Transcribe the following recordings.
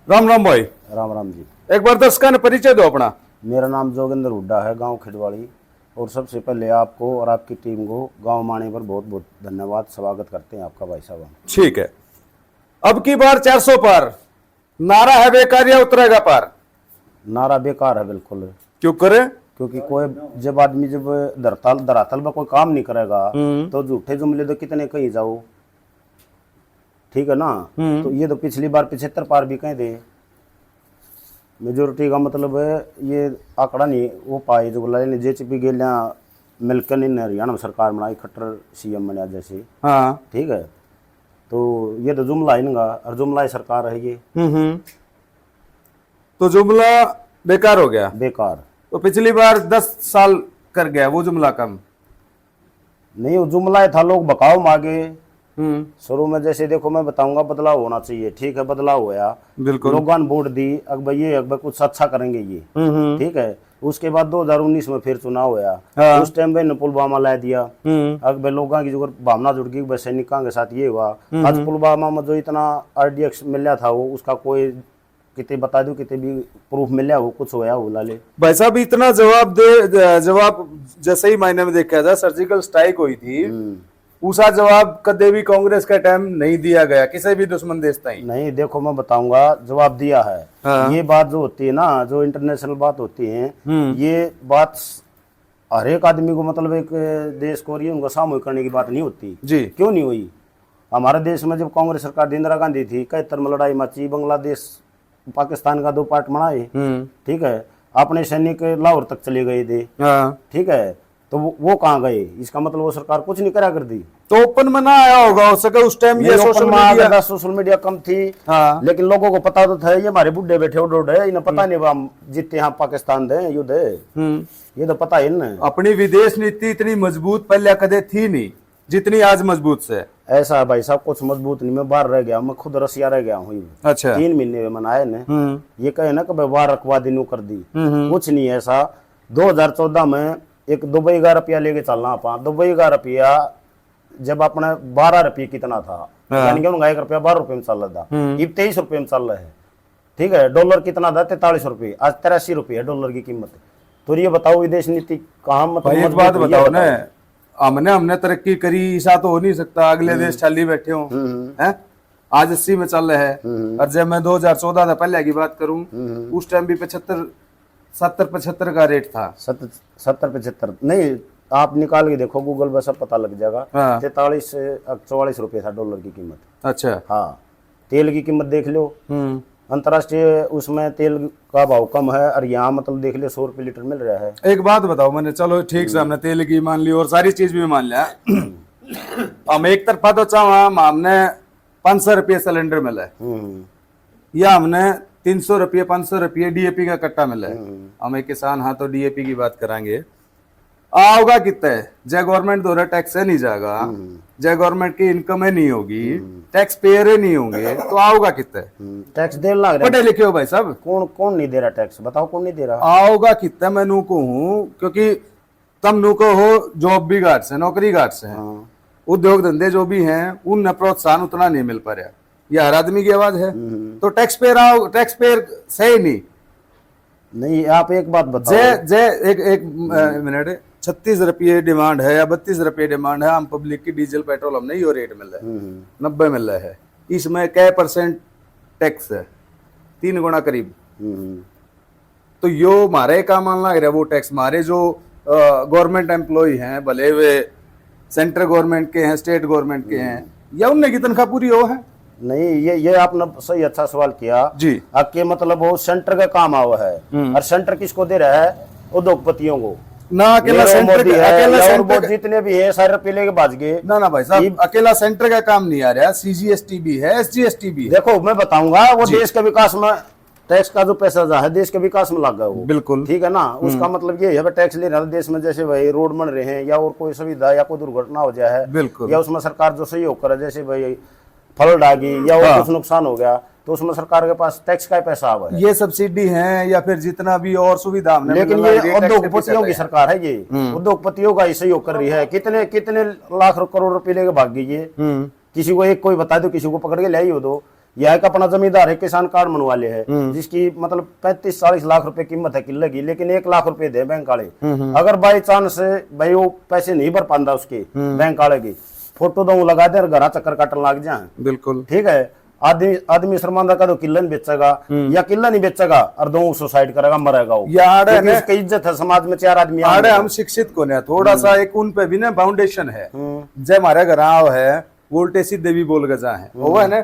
राम राम भाई। राम राम जी। एक बार दर्शकों ने परिचय दो अपना। मेरा नाम जोगिंदर हुड्डा है, गांव खिडवाड़ी। और सबसे पहले आपको और आपकी टीम को गांव माने पर बहुत बहुत धन्यवाद, स्वागत करते हैं आपका भाई साहब। ठीक है, अब की बार 400 पार नारा है, बेकार या उतरेगा पार? नारा बेकार है बिल्कुल। क्यों करे? क्योंकि कोई जब आदमी जब धरातल में कोई काम नहीं करेगा तो झूठे जुमले तो कितने कहीं जाओ, ठीक है ना। तो ये तो पिछली बार 75 पार भी कहीं दे, मेजोरिटी का मतलब है ये आंकड़ा नहीं वो पाए जो बोला जेचपी गेलिया मिलकर इन हरियाणा में सरकार बनाई, खट्टर सीएम बना जैसे। हाँ ठीक है, तो ये तो जुमला इनका और जुमला ही सरकार है ये। तो जुमला बेकार हो गया, बेकार। तो पिछली बार 10 साल कर गया वो जुमला कम नहीं, वो जुमला ही था, लोग बकाव मांगे शुरू में। जैसे देखो मैं बताऊंगा, बदलाव होना चाहिए, ठीक है बदलाव होया, बिल्कुल लोगों ने वोट दी, अब ये अब कुछ अच्छा करेंगे ये, ठीक है। उसके बाद 2019 में फिर चुनाव होया। हाँ। उस टाइम पे पुलवामा ला दिया। अब लोगों की जो भावना जुड़ गई सैनिकों के साथ ये हुआ। आज पुलवामा में जो इतना RDX मिला था वो उसका कोई कितने बता दो, कितने भी प्रूफ मिला वो कुछ होया वो लाले भाई साहब। इतना जवाब जैसे ही मायने में देखा जाए, सर्जिकल स्ट्राइक हुई थी, उसका जवाब कदे भी कांग्रेस का टाइम नहीं दिया गया किसी भी दुश्मन देश ताई। नहीं, देखो मैं बताऊंगा, जवाब दिया है। हाँ। ये बात जो होती है ना, जो इंटरनेशनल बात होती है, ये बात हर एक आदमी को मतलब एक देश को और ये उनका सामूहिक करने की बात नहीं होती जी। क्यों नहीं हुई? हमारे देश में जब कांग्रेस सरकार इंदिरा गांधी थी, 71 में लड़ाई मची, बांग्लादेश पाकिस्तान का 2 पार्ट बनाए, ठीक है। अपने सैनिक लाहौर तक चले गए थे, ठीक है। तो वो कहाँ गए? इसका मतलब वो सरकार कुछ नहीं करा कर दी। तो ओपन में ना आया होगा हो सके उस टाइम, ये सोशल मीडिया कम थी। हाँ। लेकिन लोगों को पता तो था, ये हमारे बुढ़े बैठे उड़ है, इन्हें पता नहीं हम जीते यहाँ पाकिस्तान दे युद्ध है, ये तो पता है इन्हें। अपनी विदेश नीति इतनी मजबूत पहले कदे थी नहीं जितनी आज मजबूत से। ऐसा है भाई साहब, कुछ मजबूत नहीं। मैं बाहर रह गया, मैं खुद रसिया रह गया हूँ। अच्छा। 3 महीने में मनाए ने। ये कहे ना कि बाहर रखवादी नू कर दी, कुछ नहीं ऐसा। 2014 में एक दुबई का रुपया लेके चलना अपना, दुबई का रुपया जब अपने 12 रुपये कितना था, यानी कि उनका 1 रुपया 12 रुपये में चल रहा था, ये 23 रुपये में चल रहा है, ठीक है। डॉलर कितना था? 43 रुपये, आज 83 रुपये डॉलर की कीमत। तो ये बताओ विदेश नीति कहाँ मतलब बात बताओ ना, हमने तरक्की करी, ऐसा तो हो नहीं सकता अगले देश चाली बैठे हो हैं। आज 80 में चल रहा है, और जब मैं 2014 था पहले की बात करूं, उस टाइम भी 70-75 का रेट था। 70-75 नहीं, आप निकाल के देखो गूगल पर, सब पता लग जाएगा। हाँ। 43-44 रुपये था डॉलर की कीमत। अच्छा। हाँ, तेल की कीमत देख लो, अंतर्राष्ट्रीय उसमें तेल का भाव कम है, और यहाँ मतलब देख लो 100 रुपये लीटर मिल रहा है। एक बात बताओ, मैंने चलो ठीक से हमने तेल की मान ली और सारी चीज भी मान लिया। हम एक तरफा तो चाह हमने 500 रुपये सिलेंडर मिला है, या हमने 300 रुपये 500 रुपये DAP का कट्टा मिला है। हम एक किसान, हाँ तो DAP की बात करांगे, आओगा कितना है? जय गवर्नमेंट द्वारा टैक्स है नहीं जाएगा, जय गवर्नमेंट की इनकम है नहीं होगी, टैक्स पेयर है नहीं होंगे, तो आओगा कितना है? टैक्स देने लग रहा है। पढ़े लिखे हो भाई साहब? कौन नहीं दे रहा टैक्स? बताओ कौन नहीं दे रहा? आओगा कितना मैं नू को हूँ, क्योंकि तुम नू को हो जॉब भी गार्ड से, नौकरी गार्ड से, उद्योग धंधे जो भी हैं उन प्रोत्साहन उतना नहीं मिल पा रहा। यह हर आदमी की आवाज है, तो टैक्स पेयर आओ, टैक्स पेयर सही नहीं। आप एक बात बताओ। एक मिनट, 36 रुपये डिमांड है या 32 रुपये डिमांड है, हम पब्लिक की डीजल पेट्रोल हमने यो रेट मिल रहा है, 90 मिल रहा है। इसमें कै % टैक्स है? 3 गुना करीब। तो यो मारे का मान लग रहा है, वो टैक्स मारे जो गवर्नमेंट एम्प्लॉय हैं, भले वे सेंट्रल गवर्नमेंट के हैं, स्टेट गवर्नमेंट के हैं, या उनने की तनख्वाह पूरी हो है? नहीं, ये आपने सही अच्छा सवाल किया जी। आपके मतलब वो सेंटर का काम आवा है, और सेंटर किसको दे रहा है? उद्योगपतियों को ना। अकेला सेंटर जितने भी है सारे रुपये लेके भाज गए। ना भाई साहब, अकेला सेंटर का काम नहीं आ रहा, CGST भी है, SGST भी है। देखो मैं बताऊंगा, वो देश के विकास में टैक्स का जो पैसा है देश के विकास में लगा वो, बिल्कुल ठीक है ना। उसका मतलब ये है टैक्स ले रहा है देश में, जैसे भाई रोड बन रहे हैं या और कोई सुविधा या कोई दुर्घटना हो जाए है, बिल्कुल, या उसमें सरकार जो सहयोग करे, जैसे भाई फल डागी या और कुछ नुकसान हो गया, तो उसमें सरकार के पास टैक्स का पैसा आ है। ये सब्सिडी है या फिर जितना भी और सुविधा हमने, लेकिन ये उद्योगपतियों की सरकार है, ये उद्योगपतियों का ही सहयोग कर रही है। कितने लाख करोड़ रुपए लेके भाग गई ये, किसी को एक कोई बता दो, किसी को पकड़ के ले ही हो दो। यह एक अपना जमींदार है, किसान कार्ड बनवा ले है, जिसकी मतलब 35-40 लाख रुपए कीमत है किले की, लेकिन 1 लाख रुपए दे बैंक वाले। अगर बाई चांस भाई वो पैसे नहीं भर पाता उसके बैंक वाले की, फोटो दो लगा दे और घर चक्कर काटने लग जाए। बिल्कुल ठीक है, आदमी शर्मांदा का तो किला नहीं बेचेगा या किला नहीं बेचेगा और दो सुसाइड करेगा, मरेगा वो। क्योंकि उसकी इज्जत है समाज में, 4 आदमी हम शिक्षित को नहीं, थोड़ा सा एक उन पे भी ना फाउंडेशन है। जब हमारे घर आओ है उल्टे सीधे भी बोल गजा है वो है ना,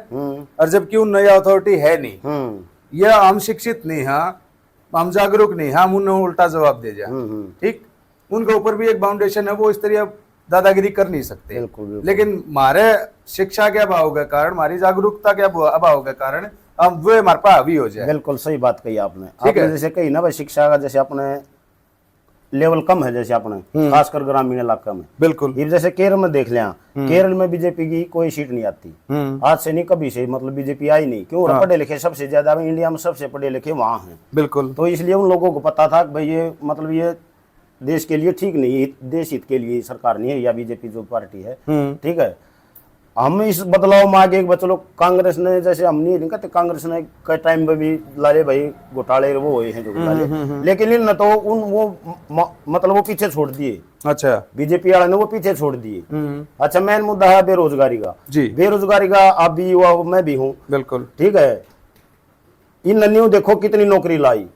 और जबकि उन नई अथॉरिटी है नहीं, या हम शिक्षित नहीं है, हम जागरूक नहीं, हम उन्हें उल्टा जवाब दे जाए। ठीक, उनके ऊपर भी एक फाउंडेशन है, वो इस तरह दादागिरी कर नहीं सकते। लेकिन हमारे शिक्षा के अभाव के कारण, हमारी जागरूकता के अभाव के कारण हम वो हमारे पास हावी हो जाए। बिल्कुल सही बात कही आपने जैसे कही ना भाई, शिक्षा का जैसे अपने लेवल कम है, जैसे अपने खासकर ग्रामीण इलाका में। बिल्कुल, ये जैसे केरल में देख लिया, केरल में बीजेपी की कोई सीट नहीं आती आज से नहीं, कभी से मतलब बीजेपी आई नहीं। क्यों? पढ़े लिखे सबसे ज्यादा इंडिया में सबसे पढ़े लिखे वहां हैं। बिल्कुल, तो इसलिए उन लोगों को पता था कि भाई ये मतलब ये देश के लिए ठीक नहीं, देश हित के लिए सरकार नहीं है या बीजेपी जो पार्टी है। ठीक है, हम इस बदलाव में आगे बच्चे लोग, कांग्रेस ने जैसे हम नहीं कहते, कांग्रेस ने कई टाइम में भी लाले भाई घोटाले वो हुए हैं जो घोटाले, लेकिन इन तो उन वो मतलब वो पीछे छोड़ दिए। अच्छा, बीजेपी वाले ने वो पीछे छोड़ दिए। अच्छा, मेन मुद्दा है बेरोजगारी का। जी, बेरोजगारी का आप भी युवा, मैं भी हूँ। बिल्कुल, ठीक है, इन नन्नियों देखो कितनी नौकरी लाई,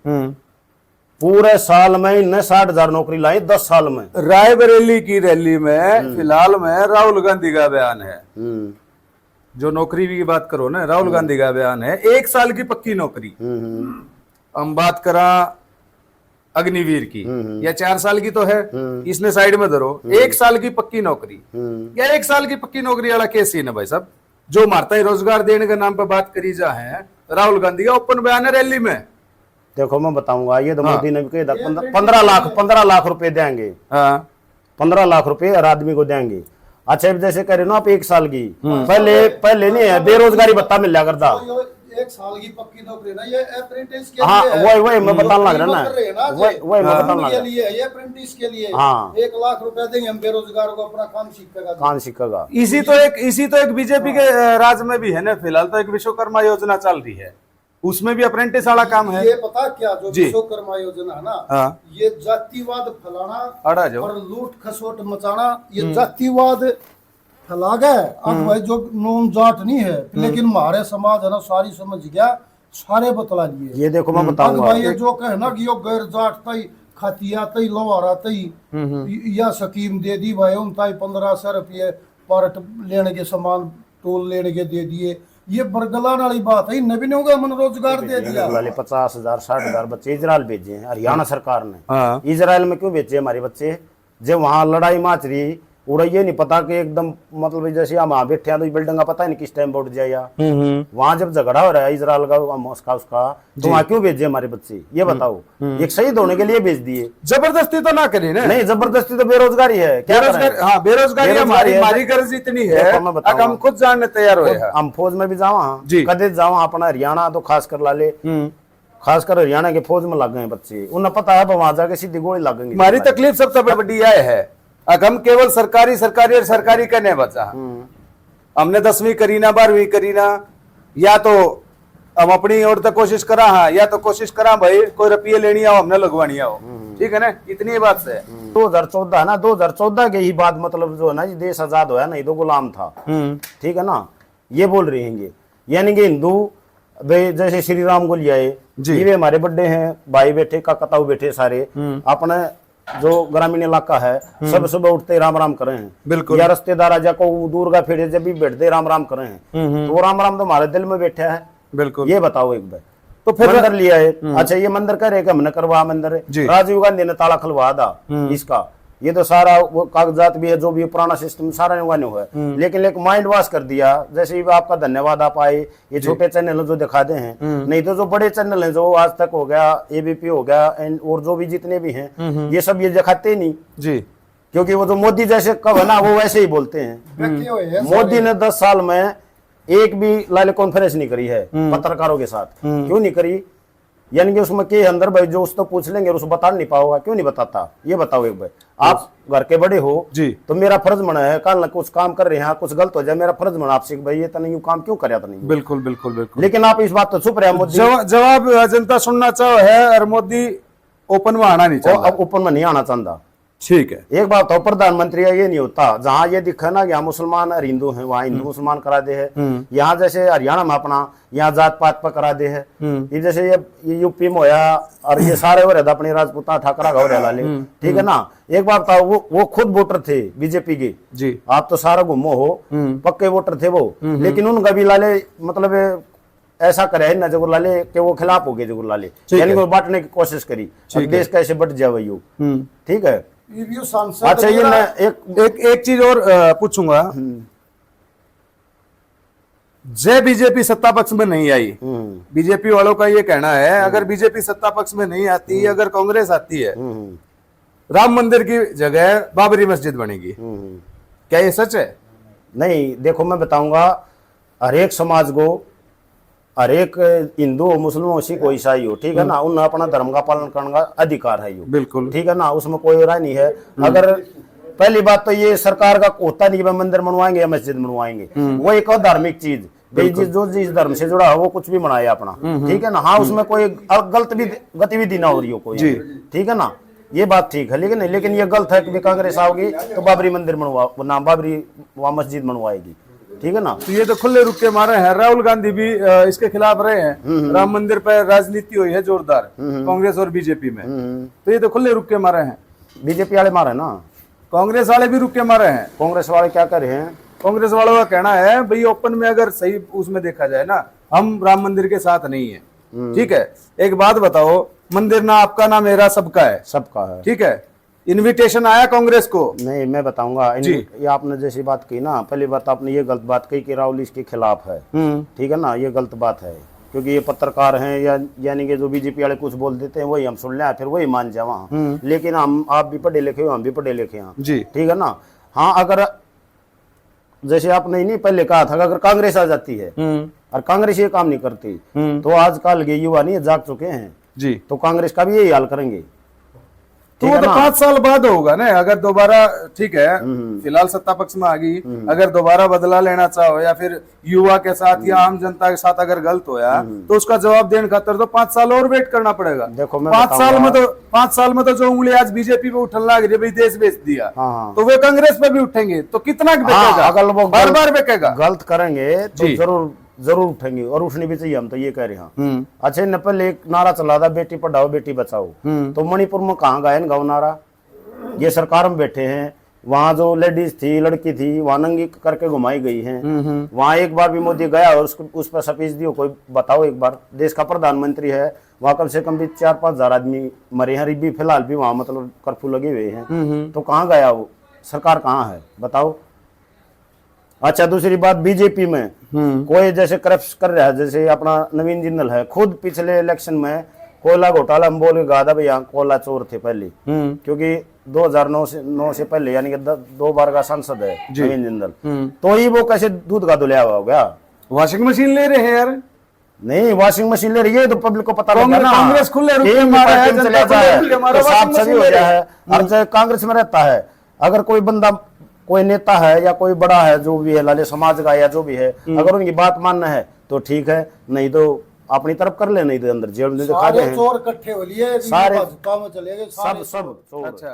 पूरे साल में इनने 60,000 नौकरी लाई 10 साल में। रायबरेली की रैली में फिलहाल में राहुल गांधी का बयान है, जो नौकरी की बात करो ना, राहुल गांधी का बयान है 1 साल की पक्की नौकरी। हम बात करा अग्निवीर की, या 4 साल की तो है, इसने साइड में धरो, 1 साल की पक्की नौकरी, या 1 साल की पक्की नौकरी वाला केस ही ना भाई साहब, जो मारता ही रोजगार देने के नाम पे बात करी जा है। राहुल गांधी का ओपन बयान है रैली में। देखो मैं बताऊंगा, ये तो मोदी ने भी कहा 15 लाख रुपए देंगे। 15 लाख रुपए हर आदमी को देंगे। अच्छा, जैसे कह रहे हो ना आप 1 साल की, पहले नहीं है, बेरोजगारी भत्ता मिल जाएगा था। 1 साल की पक्की नौकरी ना, ये अप्रेंटिस के हाँ, लिए है। वही मैं बताने लग रहा ना, वही मैं बताने लग रहा, ये अप्रेंटिस के लिए। हाँ, 1 लाख रुपए देंगे हम बेरोजगार को, अपना काम सीखेगा। इसी तो एक बीजेपी के राज में भी है ना, फिलहाल तो एक विश्वकर्मा योजना चल रही है, उसमें भी अप्रेंटिस वाला काम है। ये पता क्या, जो विश्वकर्मा योजना है ना, ये जातिवाद फैलाना और लूट खसोट मचाना, ये जातिवाद फैला गया। अब भाई जो नॉन जाट नहीं है, लेकिन हमारे समाज है ना सारी समझ गया, सारे बतला दिए। ये देखो मैं बताऊंगा, भाई ये जो कहे ना कि यो गैर जाट तई खतिया तई लोहारा तई या स्कीम दे दी भाई, उन ताई 1500 रुपये पार्ट लेने के सामान टोल लेने के दे दिए, ये बरगलान वाली बात है। इन्हें भी नहीं होगा, मन रोजगार दे दिया। 50,000 60,000 बच्चे इजराइल भेजे हैं हरियाणा सरकार ने। इजराइल में क्यों भेजे हमारे बच्चे? जब वहाँ लड़ाई माच रही, उड़ा ये नहीं पता कि एकदम मतलब जैसे हम वहाँ बैठे हैं तो बिल्डिंग का पता ही नहीं किस टाइम उठ जाए। वहाँ जब झगड़ा हो रहा है इजराइल का मॉस्को उसका, तो वहाँ क्यों भेजे हमारे बच्चे? ये बताओ, एक शहीद होने के लिए भेज दिए। जबरदस्ती तो ना करी ना। नहीं, जबरदस्ती तो बेरोजगारी है। क्या हाँ, बेरोजगारी हमारी गर्ज इतनी है, हम खुद जानने तैयार हुए। हम फौज में भी जावा कदे जावा अपना हरियाणा, तो खासकर लाले खासकर हरियाणा के फौज में लग गए बच्चे, उन्हें पता है वहां जाके सीधी गोली लगेंगी। हमारी तकलीफ सबसे बड़ी यह है, हम केवल सरकारी सरकारी और सरकारी करने बचा। हमने 10वीं करी ना 12वीं करी ना, या तो हम अपनी ओर तक कोशिश करा, हाँ, या तो कोशिश करा भाई कोई रुपये लेनी आओ हमने लगवानी आओ। ठीक है ना, इतनी बात से 2014 ना, 2014 के ही बाद मतलब जो है ना, देश आजाद हुआ ना, ये तो गुलाम था। ठीक है ना, ये बोल रहे हैं। यानी कि हिंदू जैसे श्री राम को लिया है, ये हमारे बड़े हैं, भाई बैठे, काकाताऊ बैठे सारे, अपने जो ग्रामीण इलाका है सब सुबह उठते राम राम करे हैं। बिल्कुल, या रिश्तेदार आजा को दूर का फिर जब भी बैठते राम राम करे हैं, तो वो राम राम तो हमारे दिल में बैठा है। बिल्कुल, ये बताओ एक बार। तो फिर मंदिर लिया है, अच्छा ये मंदिर कह रहे कि हमने करवा मंदिर, राजीव गांधी ने ताला खुलवा दा इसका, ये तो सारा वो कागजात भी है, जो भी पुराना सिस्टम सारा नहीं हुआ है, लेकिन एक माइंड वॉश कर दिया। जैसे आपका धन्यवाद आप आए, ये छोटे चैनल जो दिखाते हैं, नहीं तो जो बड़े चैनल हैं, जो आज तक हो गया, एबीपी हो गया, और जो भी जितने भी हैं, ये सब ये दिखाते नहीं जी, क्योंकि वो जो मोदी जैसे कब है ना, वो वैसे ही बोलते हैं। मोदी ने 10 साल में एक भी लाइव कॉन्फ्रेंस नहीं करी है पत्रकारों के साथ। क्यों नहीं करी? यानी कि उसमें के अंदर भाई जो उसको पूछ लेंगे उसको बता नहीं पाओगा, क्यों नहीं बताता? ये बताओ एक भाई। आप घर के बड़े हो जी। तो मेरा फर्ज बना है, कल कुछ काम कर रहे हैं, कुछ गलत हो जाए, मेरा फर्ज बना आपसे कि भाई ये तो नहीं काम क्यों करे तो नहीं। बिल्कुल बिल्कुल बिल्कुल। लेकिन आप इस बात तो चुप रहे मोदी। जवाब जनता सुनना चाहो है और मोदी ओपन में आना नहीं चाहता। अब ओपन में नहीं आना चाहता। ठीक है, एक बात तो प्रधानमंत्री ये नहीं होता, जहाँ ये दिखा ना यहाँ मुसलमान और हिंदू हैं, वहाँ हिंदू मुसलमान करा दे है। यहाँ जैसे हरियाणा में अपना यहाँ जात पात पर करा दे है। ये जैसे ये यूपी में होया और ये सारे हो रहे थे अपनी राजपूता ठाकरा का हो रहा लाले, ठीक है ना। एक बात था, वो खुद वोटर थे बीजेपी के जी। आप तो सारा घूमो हो, पक्के वोटर थे वो, लेकिन उनका भी लाले मतलब ऐसा करे है ना जगुर लाले कि वो खिलाफ हो गए जगुर लाले, यानी वो बांटने की कोशिश करी, देश कैसे बट जाए वही। ठीक है। रिव्यू सांसद अच्छा ये मैं एक चीज और पूछूंगा। जय बीजेपी सत्ता पक्ष में नहीं आई, बीजेपी वालों का ये कहना है अगर बीजेपी सत्ता पक्ष में नहीं आती, अगर कांग्रेस आती है, राम मंदिर की जगह बाबरी मस्जिद बनेगी। क्या ये सच है? नहीं, देखो मैं बताऊंगा, हर एक समाज को, हर एक हिंदू हो, मुस्लिम हो, सिख हो, ईसाई हो, ठीक है ना, उन्हें अपना धर्म का पालन करने का अधिकार है। बिल्कुल, ठीक है ना, उसमें कोई राय नहीं है। अगर पहली बात तो ये सरकार का होता नहीं कि मंदिर बनवाएंगे या मस्जिद बनवाएंगे, वो एक और धार्मिक चीज जो जिस धर्म से जुड़ा हो वो कुछ भी बनाए अपना, ठीक है ना। हाँ, उसमें कोई गलत भी गतिविधि ना हो रही हो कोई, ठीक है ना, ये बात ठीक है। लेकिन ये गलत है कि कांग्रेस आओगी तो बाबरी मंदिर बनवा बाबरी वहाँ मस्जिद बनवाएगी, ठीक है ना। तो ये तो खुले रुख के मारे हैं, राहुल गांधी भी इसके खिलाफ रहे हैं। राम मंदिर पर राजनीति हुई है जोरदार कांग्रेस और बीजेपी में, तो ये तो खुले रुख के मारे हैं। बीजेपी वाले मारे ना, कांग्रेस वाले भी रुक के मारे हैं। कांग्रेस वाले क्या कर रहे हैं? कांग्रेस वालों का कहना है भाई ओपन में अगर सही उसमें देखा जाए ना, हम राम मंदिर के साथ नहीं है। ठीक है, एक बात बताओ, मंदिर ना आपका ना मेरा, सबका है। सबका है, ठीक है। इनविटेशन आया कांग्रेस को? नहीं, मैं बताऊंगा। ये आपने जैसी बात की ना, पहली बात आपने ये गलत बात कही कि राहुल इसके खिलाफ है, ठीक है ना, ये गलत बात है, क्योंकि ये पत्रकार हैं यानी कि जो बीजेपी वाले कुछ बोल देते हैं वही हम सुन लें, फिर वही मान जाए वहाँ। लेकिन आप भी पढ़े लिखे हो, हम भी पढ़े लिखे हैं, ठीक है ना। हाँ, अगर जैसे आपने नहीं पहले कहा था, अगर कांग्रेस आ जाती है और कांग्रेस ये काम नहीं करती, तो आजकल के युवा नहीं जाग चुके हैं जी, तो कांग्रेस का भी यही हाल करेंगे। तो वो तो 5 साल बाद होगा ना, अगर दोबारा, ठीक है, फिलहाल सत्ता पक्ष में आ गई, अगर दोबारा बदला लेना चाहो या फिर युवा के साथ या आम जनता के साथ अगर गलत होया तो उसका जवाब देने खातर तो 5 साल और वेट करना पड़ेगा। देखो, 5 साल में तो जो उंगली आज बीजेपी पे उठने लग रही है, भाई देश बेच दिया, तो वे कांग्रेस पे भी उठेंगे, तो कितना बिकेगा? अगर वो बार बार बिकेगा। गलत करेंगे तो जरूर उठेंगे, और उठनी भी चाहिए, हम तो ये कह रहे हैं। अच्छा, न पहले एक नारा चला था, बेटी पढ़ाओ बेटी बचाओ, तो मणिपुर में कहाँ गायन गाँव नारा? ये सरकार में बैठे हैं, वहाँ जो लेडीज थी, लड़की थी, वहाँ नंगी करके घुमाई गई है। वहाँ एक बार भी मोदी गया और उस पर स्पीच दी हो? कोई बताओ एक बार। देश का प्रधानमंत्री है, वहाँ कम से कम भी 4-5 हजार आदमी मरे हैं, भी फिलहाल भी वहाँ मतलब कर्फ्यू लगे हुए हैं, तो कहाँ गया वो? सरकार कहाँ है बताओ? अच्छा, दूसरी बात, बीजेपी में कोई जैसे करप्शन कर रहा है, जैसे अपना नवीन जिंदल है, खुद पिछले इलेक्शन में कोयला घोटाला हम बोल के कहा था भाई यहाँ कोयला चोर थे पहले, क्योंकि 2009 से पहले, यानी कि 2 बार का सांसद है नवीन जिंदल, तो ही वो कैसे दूध का धुलिया हुआ हो गया? वॉशिंग मशीन ले रहे हैं यार। नहीं, वॉशिंग मशीन ले रही है तो पब्लिक को पता लगा ना, कांग्रेस खुले रुख के मारा है, जनता खुले रुख के मारा, साफ सभी हो गया है। और चाहे कांग्रेस में रहता है, अगर कोई बंदा, कोई नेता है या कोई बड़ा है जो भी है, लाले समाज का या जो भी है, अगर उनकी बात मानना है तो ठीक है, नहीं तो अपनी तरफ कर ले, नहीं तो अंदर जेल में दिखा दे। चोर इकट्ठे हो लिए, सारे काम चले गए, सब चोर। अच्छा।